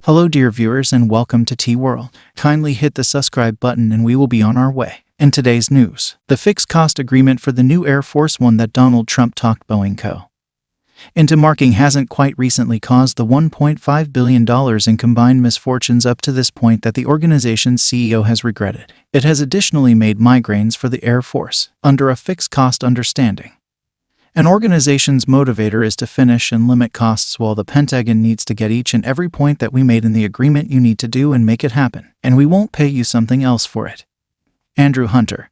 Hello dear viewers and welcome to T-World. Kindly hit the subscribe button and we will be on our way. In today's news, the fixed cost agreement for the new Air Force One that Donald Trump talked Boeing Co. into marking hasn't quite recently caused the $1.5 billion in combined misfortunes up to this point that the organization's CEO has regretted. It has additionally made migraines for the Air Force under a fixed cost understanding. An organization's motivator is to finish and limit costs, while the Pentagon needs to get each and every point that we made in the agreement you need to do and make it happen, and we won't pay you something else for it. Andrew Hunter,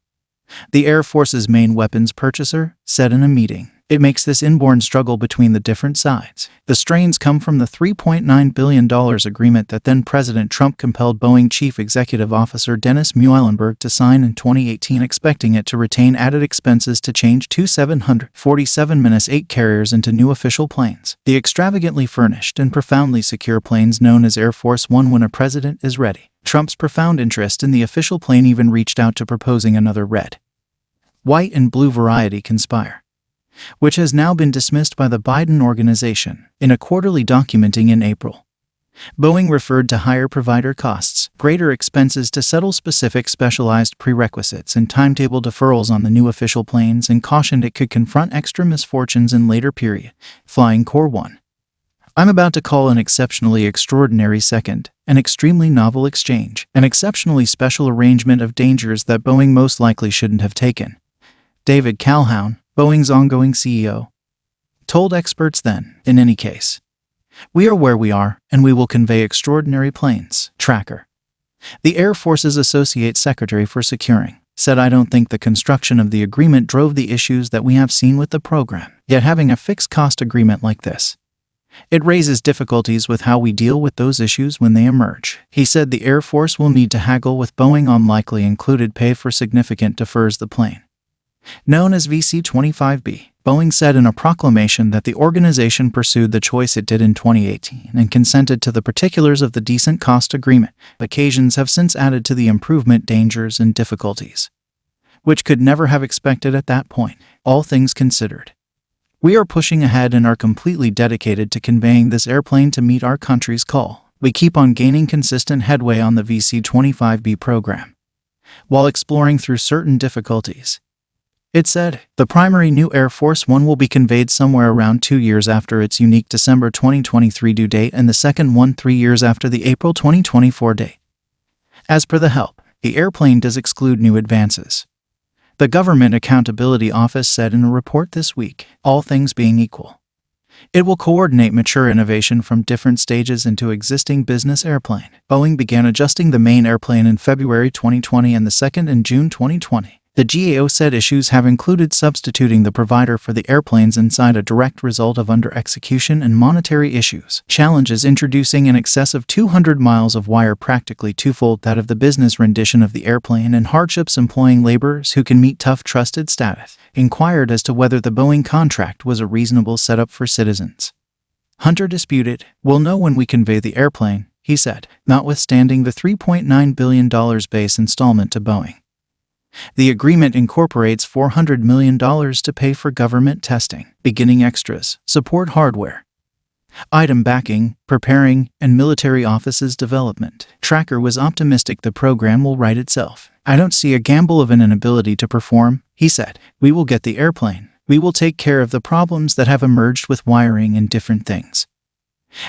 the Air Force's main weapons purchaser, said in a meeting. It makes this inborn struggle between the different sides. The strains come from the $3.9 billion agreement that then-President Trump compelled Boeing Chief Executive Officer Dennis Muilenburg to sign in 2018, expecting it to retain added expenses to change two 747-8 carriers into new official planes, the extravagantly furnished and profoundly secure planes known as Air Force One when a president is ready. Trump's profound interest in the official plane even reached out to proposing another red, white, and blue variety conspire, which has now been dismissed by the Biden organization. In a quarterly documenting in April, Boeing referred to higher provider costs, greater expenses to settle specific specialized prerequisites, and timetable deferrals on the new official planes, and cautioned it could confront extra misfortunes in later period. Flying Corps 1. I'm about to call an exceptionally extraordinary second, an extremely novel exchange, an exceptionally special arrangement of dangers that Boeing most likely shouldn't have taken. David Calhoun, Boeing's ongoing CEO, told experts then. In any case, we are where we are, and we will convey extraordinary planes. Tracker, the Air Force's Associate Secretary for Securing, said, I don't think the construction of the agreement drove the issues that we have seen with the program. Yet having a fixed cost agreement like this, it raises difficulties with how we deal with those issues when they emerge. He said the Air Force will need to haggle with Boeing on likely included pay for significant defers the plane, known as VC-25B. Boeing said in a proclamation that the organization pursued the choice it did in 2018 and consented to the particulars of the decent cost agreement. Occasions have since added to the improvement dangers and difficulties, which could never have expected at that point. All things considered, we are pushing ahead and are completely dedicated to conveying this airplane to meet our country's call. We keep on gaining consistent headway on the VC-25B program, while exploring through certain difficulties. It said, the primary new Air Force One will be conveyed somewhere around 2 years after its unique December 2023 due date, and the second one 3 years after the April 2024 date. As per the help, the airplane does exclude new advances, the Government Accountability Office said in a report this week. All things being equal, it will coordinate mature innovation from different stages into existing business airplane. Boeing began adjusting the main airplane in February 2020 and the second in June 2020. The GAO said issues have included substituting the provider for the airplanes inside, a direct result of under-execution and monetary issues, challenges introducing in excess of 200 miles of wire, practically twofold that of the business rendition of the airplane, and hardships employing laborers who can meet tough trusted status. Inquired as to whether the Boeing contract was a reasonable setup for citizens, Hunter disputed. We'll know when we convey the airplane, he said, notwithstanding the $3.9 billion base installment to Boeing. The agreement incorporates $400 million to pay for government testing, beginning extras, support hardware, item backing, preparing, and military offices development. Tracker was optimistic the program will right itself. I don't see a gamble of an inability to perform, he said. We will get the airplane. We will take care of the problems that have emerged with wiring and different things.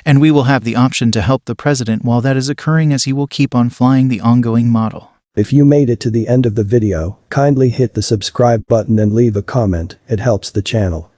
And we will have the option to help the president while that is occurring, as he will keep on flying the ongoing model. If you made it to the end of the video, kindly hit the subscribe button and leave a comment. It helps the channel.